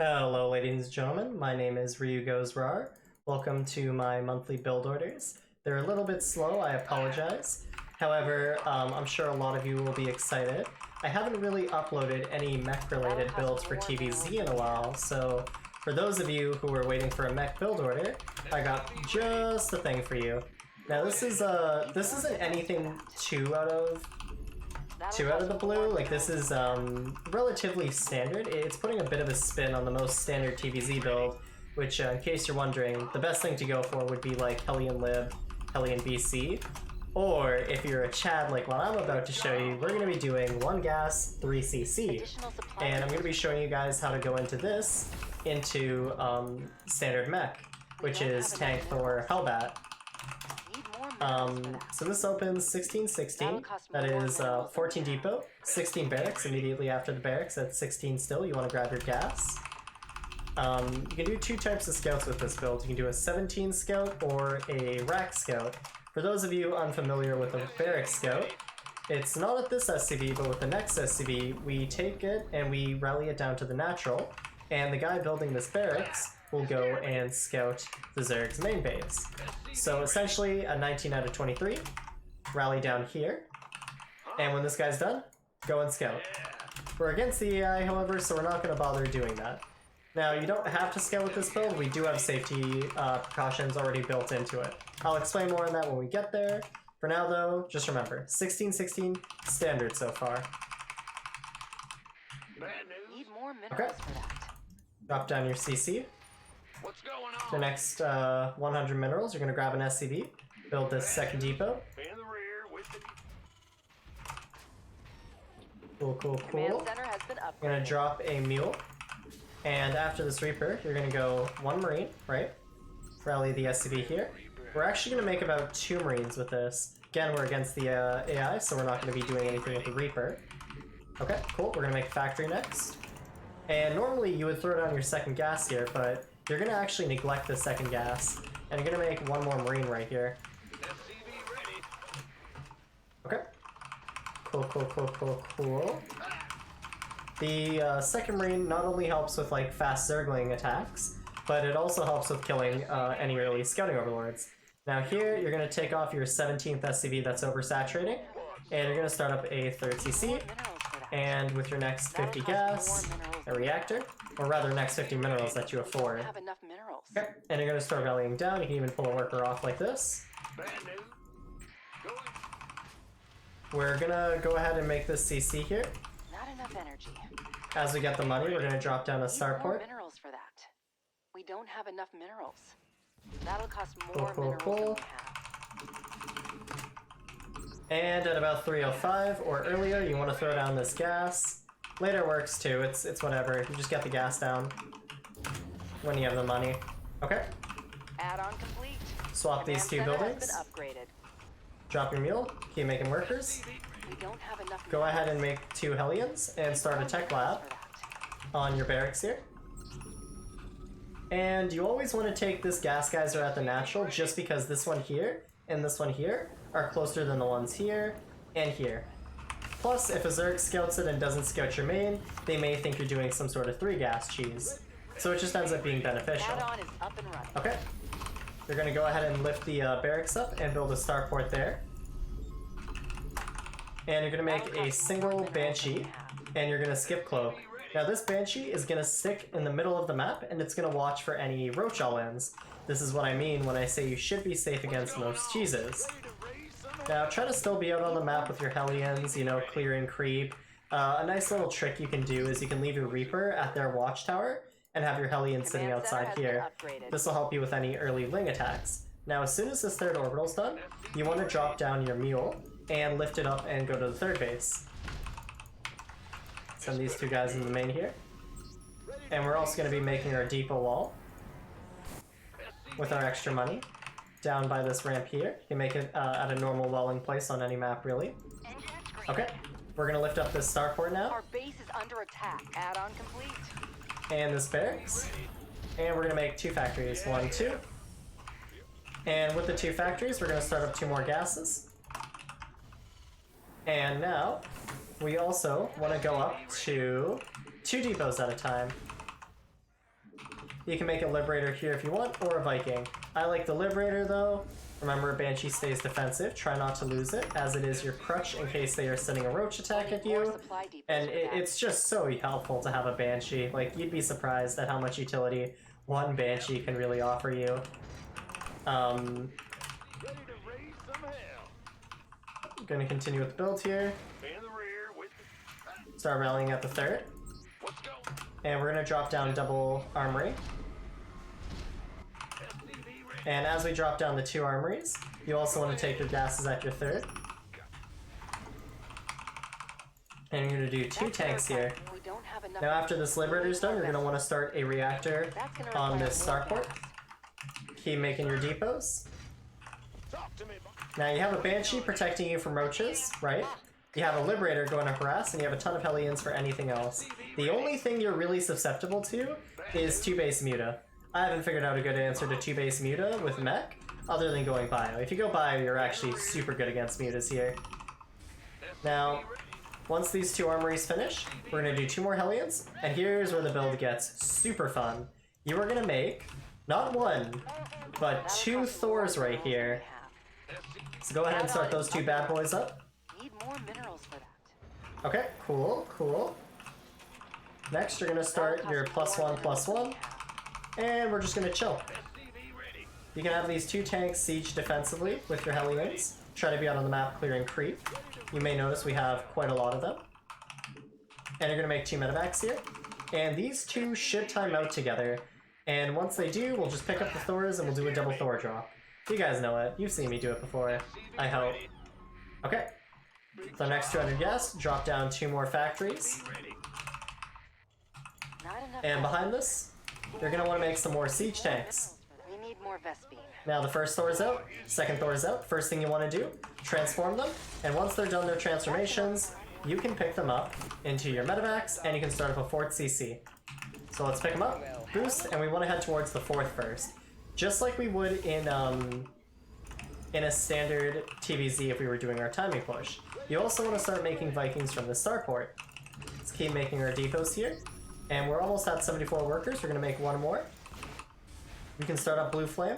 Hello ladies and gentlemen, my name is Ryu Goes Rar. Welcome to my monthly build orders. They're a little bit slow, I apologize. However, I'm sure a lot of you will be excited. I haven't really uploaded any mech related builds for TvZ in a while, so for those of you who are waiting for a mech build order, I got just the thing for you. Now this isn't anything too out of the blue. Like, this is relatively standard. It's putting a bit of a spin on the most standard TvZ build, which in case you're wondering, the best thing to go for would be like Hellion Lib, Hellion BC, or if you're a Chad like what I'm about to show you, we're going to be doing 1 gas, 3 CC. And I'm going to be showing you guys how to go into this, into standard mech, which is Tank Thor Hellbat. So this opens 16-16, that is 14 depot, 16 barracks. Immediately after the barracks at 16 still, you want to grab your gas. You can do 2 types of scouts with this build. You can do a 17 scout or a rack scout. For those of you unfamiliar with a barrack scout, it's not at this SCV, but with the next SCV, we take it and we rally it down to the natural, and the guy building this barracks will go and scout the Zerg's main base. So essentially a 19 out of 23, rally down here, and when this guy's done, go and scout. We're against the AI, however, so we're not going to bother doing that. Now, you don't have to scout with this build. We do have safety precautions already built into it. I'll explain more on that when we get there. For now, though, just remember, 16-16, standard so far. Need more minerals Okay. for that. Drop down your CC. What's going on? The next 100 minerals, you're going to grab an SCV, build this second depot. In the rear with the... Cool, cool, Command cool. center has been You're going upgraded. to drop a mule. And after this Reaper, you're going to go 1 Marine, right? Rally the SCV here. We're actually going to make about 2 Marines with this. Again, we're against the AI, so we're not going to be doing anything with the Reaper. Okay, cool. We're going to make factory next. And normally you would throw down your second gas here, but you're going to actually neglect the second gas. And you're going to make 1 more Marine right here. SCV ready. Okay. Cool, cool, cool, cool, cool. The second Marine not only helps with like fast Zergling attacks, but it also helps with killing any early scouting overlords. Now here, you're going to take off your 17th SCV that's oversaturating, and you're going to start up a 3rd CC, Minerals for that. and with your next 50 That'll cost gas, more minerals a than reactor, or rather next 50 minerals that you afford. don't have enough minerals. Okay, and you're going to start rallying down. You can even pull a worker off like this. Bad news. Going. We're going to go ahead and make this CC here. Not enough energy. As we get the money, we're going to drop down a Need more starport. minerals for that. We don't have enough minerals. That'll cost Cool, more cool, minerals cool. than we have. And at about 305 or earlier, you want to throw down this gas. Later works too, it's whatever. You just get the gas down when you have the money. Okay, Add-on complete. swap these 2 Command center buildings. has been upgraded. Drop your mule, keep making workers. We don't have enough Go ahead and minerals. make 2 Hellions and start a More tech minerals lab for that. on your barracks here. And you always want to take this gas geyser at the natural, just because this one here and this one here are closer than the ones here and here. Plus, if a Zerg scouts it and doesn't scout your main, they may think you're doing some sort of 3 gas cheese. So it just ends up being beneficial. Add-on is up and running. Okay. You're going to go ahead and lift the barracks up and build a starport there. And you're going to make a single Banshee, and you're going to skip Cloak. Now this Banshee is going to stick in the middle of the map, and it's going to watch for any roach all-ins. This is what I mean when I say you should be safe against most cheeses. Now try to still be out on the map with your Hellions, you know, clearing creep. A nice little trick you can do is you can leave your Reaper at their watchtower and have your Hellions sitting Command center outside has been here. upgraded. This will help you with any early Ling attacks. Now as soon as this 3rd orbital's done, you want to drop down your mule and lift it up and go to the 3rd base. Send these 2 guys in the main here. And we're also going to be making our depot wall with our extra money down by this ramp here. You can make it at a normal walling place on any map, really. Okay, we're going to lift up this starport now, Our base is under attack. Add-on complete. and this barracks. And we're going to make 2 factories, 1, 2. And with the 2 factories, we're going to start up 2 more gases. And now, we also want to go up to 2 depots at a time. You can make a Liberator here if you want, or a Viking. I like the Liberator though. Remember, Banshee stays defensive. Try not to lose it, as it is your crutch in case they are sending a roach attack at you. And it's just so helpful to have a Banshee. Like, you'd be surprised at how much utility one Banshee can really offer you. I'm gonna continue with the build here. Start rallying at the third. And we're gonna drop down double armory. And as we drop down the 2 armories, you also want to take your gases at your third. And you're going to do 2 tanks here. Now after this Liberator's done, you're going to want to start a reactor on this starport. Keep making your depots. Now you have a Banshee protecting you from roaches, right? You have a Liberator going to harass, and you have a ton of Hellions for anything else. The only thing you're really susceptible to is 2-base Muta. I haven't figured out a good answer to 2-base Muta with Mech, other than going Bio. If you go Bio, you're actually super good against Mutas here. Now, once these 2 armories finish, we're going to do 2 more Hellions, and here's where the build gets super fun. You are going to make, not 1, but 2 Thors right here. So go ahead and start those 2 bad boys up. Need more minerals for that. Okay, cool, cool. Next, you're going to start your +1/+1. And we're just gonna chill. You can have these 2 tanks siege defensively with your Hellions. Try to be out on the map clearing creep. You may notice we have quite a lot of them. And you're gonna make 2 medevacs here. And these 2 should time out together. And once they do, we'll just pick up the Thors and we'll do a double Thor drop. You guys know it. You've seen me do it before. I hope. Okay. So next 200 gas, drop down 2 more factories. And behind this, you're going to want to make some more siege tanks. We need more Vespine. Now the first Thor's out, second Thor's out. First thing you want to do, transform them. And once they're done their transformations, you can pick them up into your medevacs and you can start up a 4th CC. So let's pick them up, boost, and we want to head towards the 4th first. Just like we would in a standard TvZ if we were doing our timing push. You also want to start making Vikings from the starport. Let's keep making our depots here. And we're almost at 74 workers. We're going to make 1 more. We can start up Blue Flame.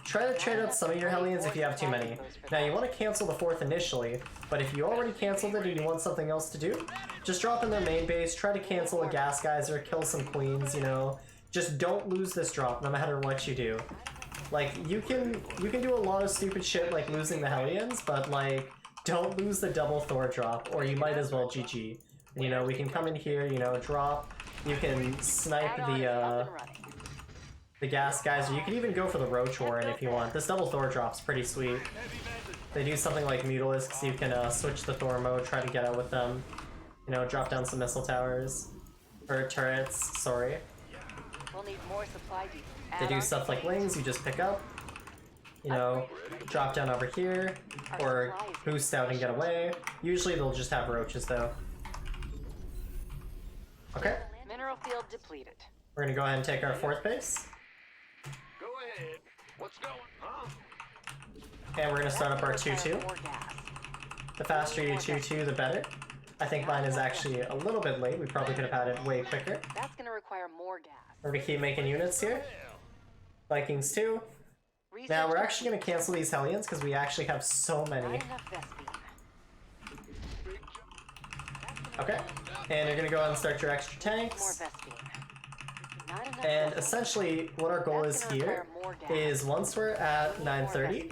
Try to trade out some of your Hellions if you have too many. Now you want to cancel the 4th initially, but if you already canceled it and you want something else to do, just drop in their main base, try to cancel a Gas Geyser, kill some Queens, you know. Just don't lose this drop no matter what you do. Like, you can do a lot of stupid shit like losing the Hellions, but like, don't lose the double Thor drop, or you might as well GG. You know, we can come in here, you know, drop. You can snipe the Gas Geyser. You can even go for the Roach Warren if you want. This double Thor drop's pretty sweet. They do something like Mutalisk, so you can switch the Thor mode, try to get out with them. You know, drop down some missile towers. Or turrets, sorry. We'll need more supply depots. They do stuff like wings, you just pick up. You know, drop down over here, or boost out and get away. Usually they'll just have roaches though. Okay. Mineral field depleted. We're gonna go ahead and take our 4th base. Go ahead. What's going on? And we're gonna start up our 2-2. More gas. The faster you 2-2, the better. I think mine is actually a little bit late. We probably could have had it way quicker. That's gonna require more gas. We're gonna keep making units here. Vikings 2. Now we're actually gonna cancel these Hellions because we actually have so many. Not enough Vespine. Okay. And you're gonna go ahead and start your extra More tanks. Vespine. Not enough And Vespine. essentially what our goal is here is once we're at 930,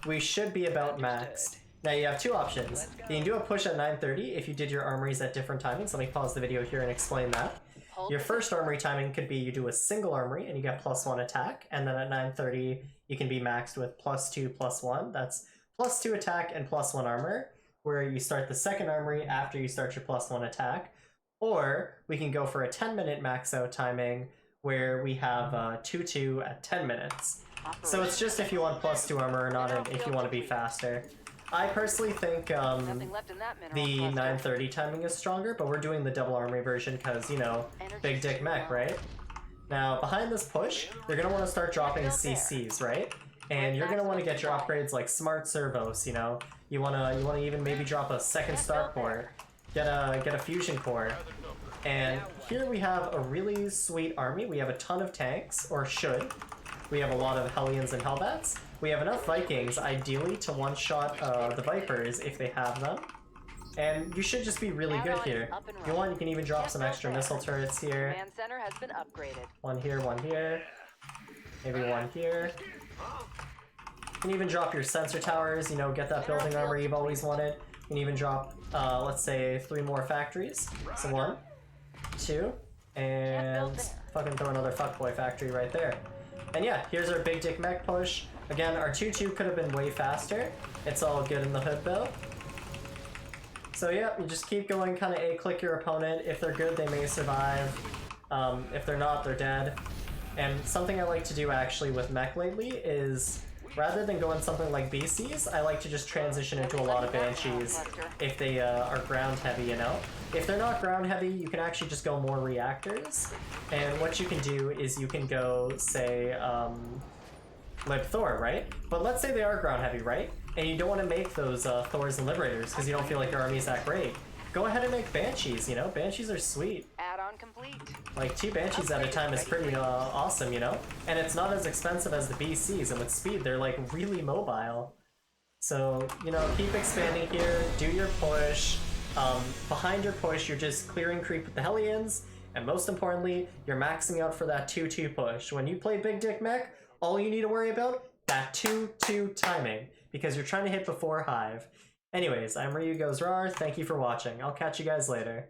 we should be about maxed. Now you have 2 options. You can do a push at 930 if you did your armories at different timings. Let me pause the video here and explain that. Your first armory timing could be you do a single armory and you get +1 attack, and then at 930 you can be maxed with +2/+1. That's +2 attack and +1 armor, where you start the second armory after you start your +1 attack. Or we can go for a 10-minute max out timing where we have 2-2 at 10 minutes. So it's just if you want +2 armor or not, and if you want to be faster. I personally think Nothing left in that mineral the cluster. 930 timing is stronger, but we're doing the double armory version because, you know, big dick mech, right? Now, behind this push, you're going to want to start dropping CCs, right? And you're going to want to get your upgrades like Smart Servos, you know? You want to even maybe drop a second Starport, get a Fusion Core. And here we have a really sweet army. We have a ton of tanks, or should. We have a lot of Hellions and Hellbats. We have enough Vikings, ideally, to one-shot the Vipers if they have them. And you should just be really good here. If you want, you can even drop some extra missile turrets here. Command center has been upgraded. One here, maybe one here. You can even drop your sensor towers, you know, get that building armor you've always wanted. You can even drop, let's say, 3 more factories. So 1, 2, and fucking throw another fuckboy factory right there. And yeah, here's our big dick mech push. Again, our 2-2 could have been way faster. It's all good in the hood though. So yeah, you just keep going, kind of A-click your opponent. If they're good, they may survive. If they're not, they're dead. And something I like to do actually with mech lately is, rather than going something like BCs, I like to just transition into a lot of Banshees if they are ground heavy, you know? If they're not ground heavy, you can actually just go more reactors. And what you can do is you can go, say, Lib Thor, right? But let's say they are ground heavy, right? And you don't want to make those Thors and Liberators because you don't feel like your army's that great. Go ahead and make Banshees, you know? Banshees are sweet. Add-on complete. Like, 2 Banshees at a time is pretty awesome, you know? And it's not as expensive as the BCs, and with speed, they're, like, really mobile. So, you know, keep expanding here, do your push. Behind your push, you're just clearing creep with the Hellions, and most importantly, you're maxing out for that 2-2 push. When you play Big Dick Mech, all you need to worry about, that 2-2 timing, because you're trying to hit before Hive. Anyways, I'm Ryu Goes Rar, thank you for watching. I'll catch you guys later.